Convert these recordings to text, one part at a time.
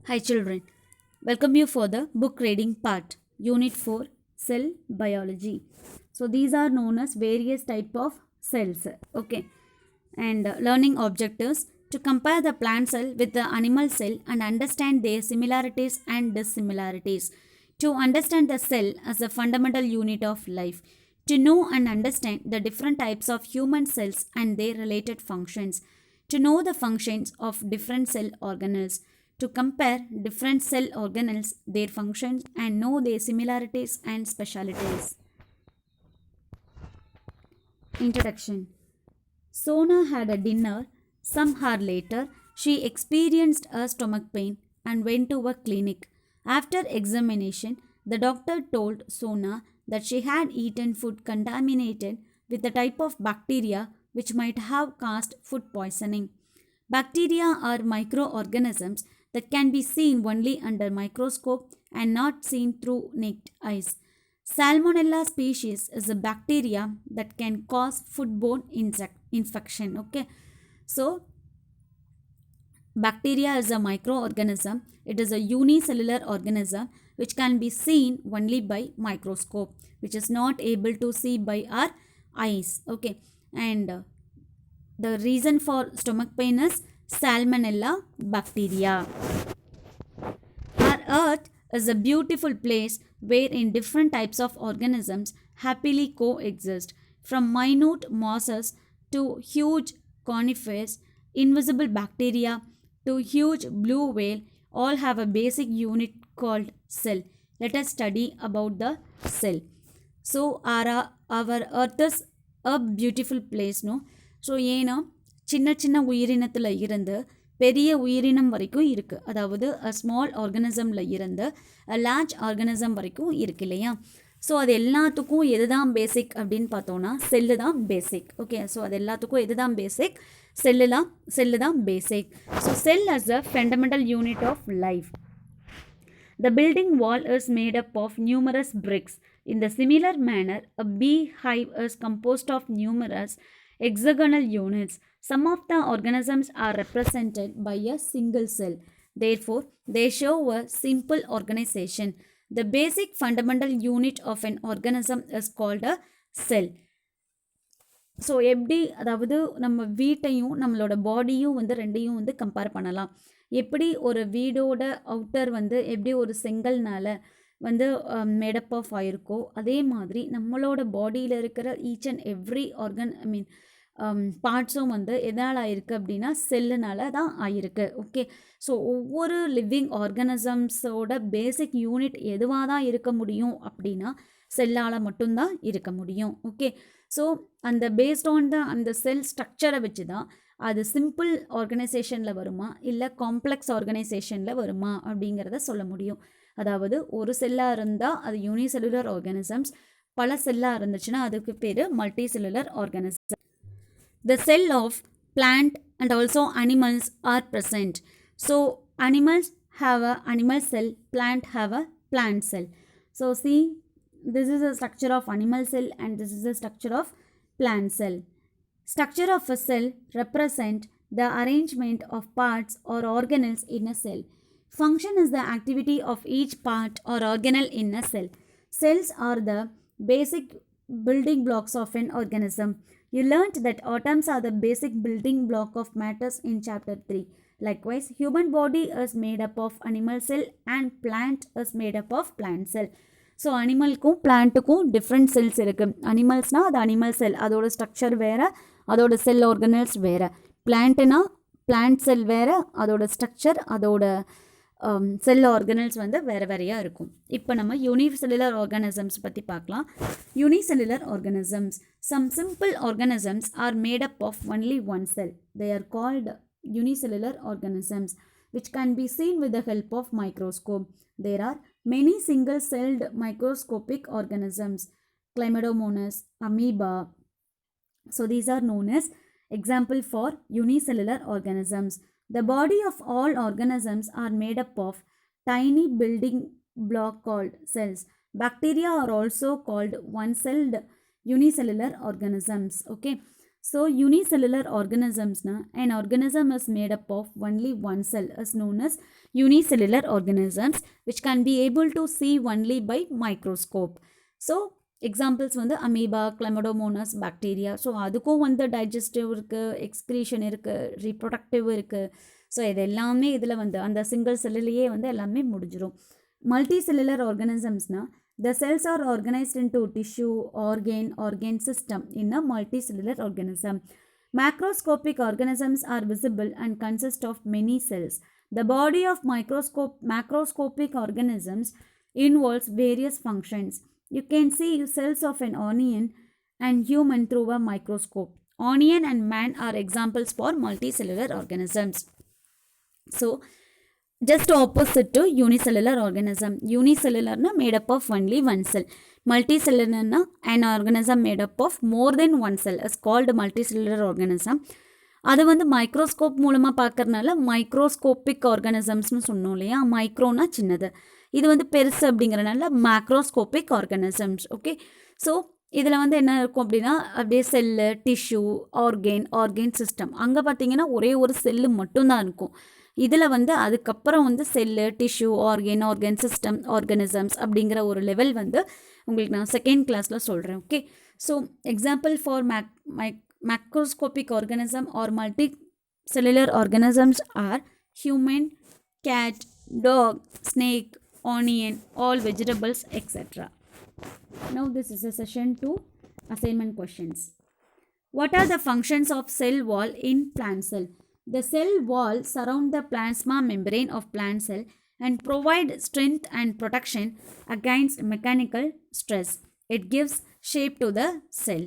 Hi children, welcome you for the book reading part, Unit 4, Cell Biology. So these are known as various type of cells, okay, and learning objectives to compare the plant cell with the animal cell and understand their similarities and dissimilarities, to understand the cell as a fundamental unit of life, to know and understand the different types of human cells and their related functions, to know the functions of different cell organelles, to compare different cell organelles, their functions, and know their similarities and specialities. Introduction. Sona had a dinner. Some hour later, she experienced a stomach pain and went to a clinic. After examination, the doctor told Sona that she had eaten food contaminated with a type of bacteria which might have caused food poisoning. Bacteria are microorganisms that can be seen only under microscope and not seen through naked eyes. Salmonella species is a bacteria that can cause foodborne infection. Okay, so bacteria is a microorganism. It is a unicellular organism which can be seen only by microscope, which is not able to see by our eyes. Okay, and the reason for stomach pain is Salmonella bacteria. Our earth is a beautiful place wherein different types of organisms happily coexist, from minute mosses to huge conifers, invisible bacteria to huge blue whale, all have a basic unit called cell. Let us study about the cell. So our earth is a beautiful place, no? So ஏன்னா சின்ன சின்ன உயிரினத்தில் இருந்து பெரிய உயிரினம் வரைக்கும் இருக்குது. அதாவது small ஆர்கனிசமில் இருந்து லார்ஜ் ஆர்கனிசம் வரைக்கும் இருக்கு இல்லையா? ஸோ அது எல்லாத்துக்கும் எது தான் பேசிக் அப்படின்னு பார்த்தோன்னா செல்லு தான் பேசிக். ஓகே, ஸோ அது எல்லாத்துக்கும் எது தான் பேசிக்? செல்லு தான் basic. So cell as a fundamental unit of life. The building wall is made up of numerous bricks. In the similar manner, a beehive is composed of numerous hexagonal units. Some of the organisms are represented by a single cell. Therefore, they show a simple organization. The basic fundamental unit of an organism is called a cell. So எப்படி, அதாவது நம்ம வீட்டையும் நம்மளோட பாடியும் வந்து ரெண்டையும் வந்து compare பண்ணலாம். எப்படி ஒரு வீடோட அவுட்டர் வந்து எப்படி ஒரு செங்கல்னால் வந்து மேடப் ஆஃப் ஆயிருக்கோ, அதே மாதிரி நம்மளோட பாடியில் இருக்கிற ஈச் அண்ட் எவ்ரி ஆர்கன், பார்ட்ஸும் வந்து எதனால் ஆயிருக்கு அப்படின்னா செல்லுனால தான் ஆயிருக்கு. ஓகே, ஸோ ஒவ்வொரு லிவிங் ஆர்கனிசம்ஸோட பேசிக் யூனிட் எதுவாக தான் இருக்க முடியும் அப்படின்னா செல்லால் மட்டும்தான் இருக்க முடியும். ஓகே, ஸோ அந்த பேஸ்ட் ஆன் அந்த செல் ஸ்ட்ரக்சரை வச்சு தான் அது சிம்பிள் ஆர்கனைசேஷனில் வருமா இல்லை காம்ப்ளெக்ஸ் ஆர்கனைசேஷனில் வருமா அப்படிங்கிறத சொல்ல முடியும். அதாவது ஒரு செல்லாக இருந்தால் அது யூனிசெல்லுலர் ஆர்கனிசம்ஸ், பல செல்லாக இருந்துச்சுன்னா அதுக்கு பேர் multi cellular organism. The cell of plant and also animals are present. So animals have a animal cell, plant have a plant cell. So see, this is a structure of animal cell and this is a structure of plant cell. Structure of a cell represent the arrangement of parts or organelles in a cell. Function is the activity of each part or organelle in a cell. Cells are the basic building blocks of an organism. You learnt that atoms are the basic building block of matters in chapter 3. Likewise, human body is made up of animal cell and plant is made up of plant cell. So அனிமலுக்கும் பிளான்ட்டுக்கும் different cells இருக்குது. அனிமல்ஸ்னால் அது animal செல், அதோட structure வேறு, அதோட செல் organelles வேறு. பிளான்ட்டுனா plant செல் வேறு, அதோட ஸ்ட்ரக்சர், அதோட செல் ஆர்கனல்ஸ் வந்து வேறு வேறையாக இருக்கும். இப்போ நம்ம யூனிசெல்லுலர் ஆர்கானிசம்ஸ் பற்றி பார்க்கலாம். Unicellular organisms, some simple organisms are made up of only one cell. They are called unicellular organisms which can be seen with the help of microscope. There are many single-celled microscopic organisms, Chlamydomonas, amoeba. So these are known as example for unicellular organisms. The body of all organisms are made up of tiny building block called cells. Bacteria are also called one-celled unicellular organisms. Okay. So unicellular organisms, an organism is made up of only one cell is known as unicellular organisms which can be able to see only by microscope. So examples வந்து amoeba, கிளமடோமோனஸ், bacteria. So அதுக்கும் வந்து digestive இருக்குது, excretion இருக்குது, reproductive இருக்குது. So இது எல்லாமே இதில் வந்து அந்த சிங்கிள் செல்லுலேயே வந்து எல்லாமே முடிஞ்சிடும். மல்டி செல்லுலர் ஆர்கனிசம்ஸ்னால் the cells are organized into tissue, organ system in a multicellular organism. Macroscopic organisms are visible and consist of many cells. The body of macroscopic organisms involves various functions. You can see cells of an onion and human through a microscope. Onion and man are examples for multicellular organisms. So, just opposite to unicellular organism. Unicellular na made up of only one cell. Multicellular na an organism made up of more than one cell is called multicellular organism. அது வந்து microscope மூலமாக பார்க்கறதுனால microscopic ஆர்கானிசம்ஸ்னு சொன்னோம் இல்லையா. மைக்ரோனா சின்னது, இது வந்து பெருசு அப்படிங்கிறனால மேக்ரோஸ்கோபிக் ஆர்கானிசம்ஸ். ஓகே, ஸோ இதில் வந்து என்ன இருக்கும் அப்படின்னா அப்படியே செல்லு, டிஷ்யூ, ஆர்கன் சிஸ்டம். அங்கே பார்த்தீங்கன்னா ஒரே ஒரு செல்லு மட்டும்தான் இருக்கும். இதில் வந்து அதுக்கப்புறம் வந்து cell, tissue, organ system, organisms அப்படிங்கிற ஒரு லெவல் வந்து உங்களுக்கு நான் செகண்ட் கிளாஸில் சொல்கிறேன். Okay, so example for macroscopic organism or multicellular organisms are human, cat, dog, snake, onion, all vegetables, etc. Now this is a session 2 assignment questions. What are the functions of cell wall in plant cell? The cell wall surround the plasma membrane of plant cell and provide strength and protection against mechanical stress. It gives shape to the cell.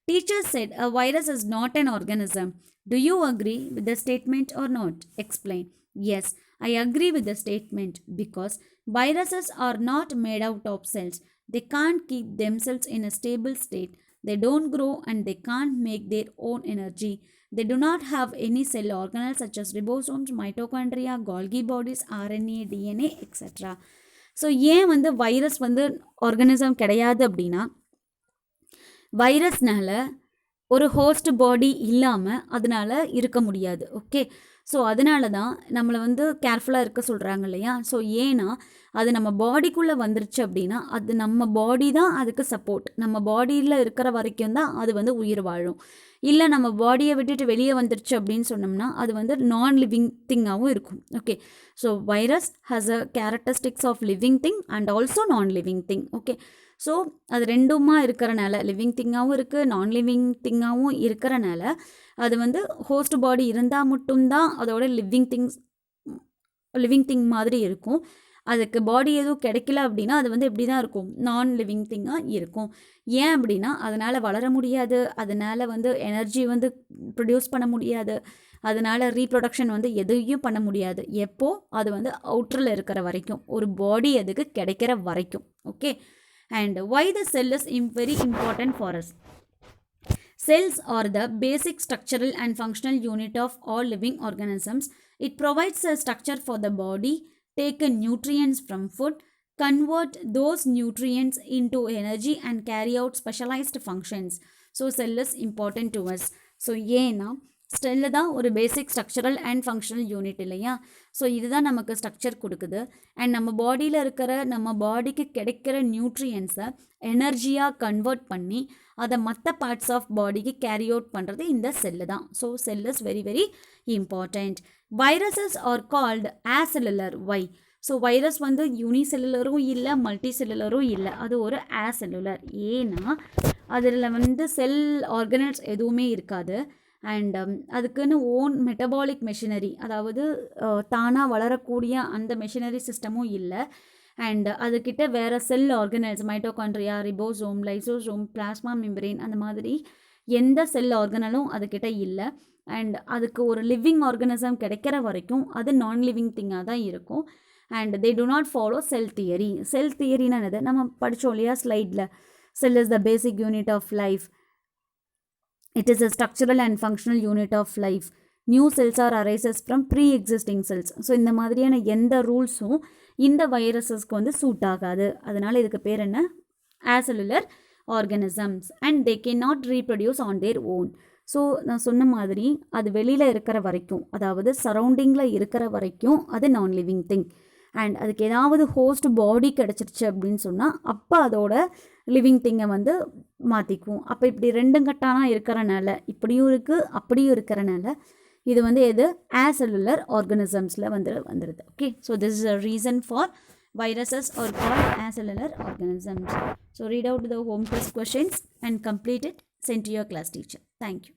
Teacher said a virus is not an organism. Do you agree with the statement or not? Explain. Yes, I agree with the statement because viruses are not made out of cells. They can't keep themselves in a stable state. They don't grow and they can't make their own energy. They do not have any cell organelles such as ribosomes, mitochondria, Golgi bodies, RNA, DNA, etc. So ஏன் வந்து virus வந்து organism கிடையாது அப்படின்னா, வைரஸ்னால் ஒரு host பாடி இல்லாமல் அதனால் இருக்க முடியாது. ஓகே, ஸோ அதனால தான் நம்மளை வந்து கேர்ஃபுல்லாக இருக்க சொல்கிறாங்க இல்லையா. ஸோ ஏன்னா அது நம்ம பாடிக்குள்ளே வந்துருச்சு அப்படின்னா அது நம்ம பாடி தான் அதுக்கு சப்போர்ட். நம்ம பாடியில் இருக்கிற வரைக்கும் தான் அது வந்து உயிர் வாழும். இல்லை நம்ம பாடியை விட்டுட்டு வெளியே வந்துருச்சு அப்படின்னு சொன்னோம்னா அது வந்து நான் லிவிங் திங்காகவும் இருக்கும். Okay, so virus has a characteristics of living thing and also non living thing. Okay, so அது ரெண்டுமா இருக்கிறனால லிவிங் திங்காகவும் இருக்குது, நான் லிவிங் திங்காகவும் இருக்கிறனால அது வந்து ஹோஸ்ட் பாடி இருந்தால் மட்டும்தான் அதோட லிவிங் திங் மாதிரி இருக்கும். அதுக்கு பாடி எதுவும் கிடைக்கல அப்படின்னா அது வந்து எப்படி தான் இருக்கும், நான் லிவிங் திங்காக இருக்கும். ஏன் அப்படின்னா அதனால் வளர முடியாது, அதனால் வந்து எனர்ஜி வந்து ப்ரொடியூஸ் பண்ண முடியாது, அதனால் ரீப்ரொடக்ஷன் வந்து எதையும் பண்ண முடியாது. எப்போ அது வந்து அவுட்டரில் இருக்கிற வரைக்கும், ஒரு பாடி அதுக்கு கிடைக்கிற வரைக்கும். Okay, and why the cell is very important for us? Cells are the basic structural and functional unit of all living organisms. It provides a structure for the body, take nutrients from food, convert those nutrients into energy and carry out specialized functions. So cell is important to us. So ஏன்னா cell தான் ஒரு பேசிக் structural and functional unit இல்லையா. So இதுதான் நமக்கு structure கொடுக்குது. And நம்ம பாடியில் இருக்கிற நம்ம பாடிக்கு கிடைக்கிற நியூட்ரியன்ஸை எனர்ஜியாக கன்வெர்ட் பண்ணி அதை மற்ற பார்ட்ஸ் ஆஃப் பாடிக்கு கேரி அவுட் பண்ணுறது இந்த செல்லு தான். So cell is very very important. Viruses are called acellular. Why? So virus வந்து யூனிசெல்லுலரும் இல்லை, மல்டி செல்லுலரும் இல்லை, அது ஒரு ஆசெல்லுலர். ஏன்னா அதில் வந்து செல் ஆர்கனல்ஸ் எதுவுமே இருக்காது. அண்ட் அதுக்குன்னு ஓன் மெட்டபாலிக் மெஷினரி, அதாவது தானாக வளரக்கூடிய அந்த மெஷினரி சிஸ்டமும் இல்லை. அண்ட் அதுக்கிட்ட வேறு செல் organelles mitochondria, ribosome, lysosome, plasma membrane அந்த மாதிரி எந்த செல் ஆர்கனலும் அதுக்கிட்ட இல்லை. அண்ட் அதுக்கு ஒரு லிவிங் ஆர்கனிசம் கிடைக்கிற வரைக்கும் அது நான் லிவிங் திங்காக தான் இருக்கும். And they do not follow cell theory. Cell தியரின்னு என்னது நம்ம படித்தோம் இல்லையா ஸ்லைடில். Cell is the basic unit of life. It is a structural and functional unit of life. New cells are arises from pre-existing cells. So இந்த மாதிரியான எந்த ரூல்ஸும் இந்த வைரஸஸ்க்கு வந்து சூட் ஆகாது. அதனால் இதுக்கு பேர் என்ன? Acellular organisms. And they can not reproduce on their own. So நான் சொன்ன மாதிரி அது வெளியில் இருக்கிற வரைக்கும், அதாவது சரௌண்டிங்கில் இருக்கிற வரைக்கும் அது நான் லிவிங் திங். அண்ட் அதுக்கு ஏதாவது ஹோஸ்ட் பாடி கிடச்சிருச்சு அப்படின்னு சொன்னால் அப்போ அதோட லிவிங் திங்கை வந்து மாற்றிக்கும். அப்போ இப்படி ரெண்டும் கட்டானா இருக்கிறனால, இப்படியும் இருக்குது அப்படியும் இருக்கிறனால இது வந்து எது ஆசெல்லுலர் ஆர்கனிசம்ஸில் வந்துடுது. Okay, so this is a reason for viruses are called acellular organisms. So read out the home test questions and complete it. Send to your class teacher. Thank you.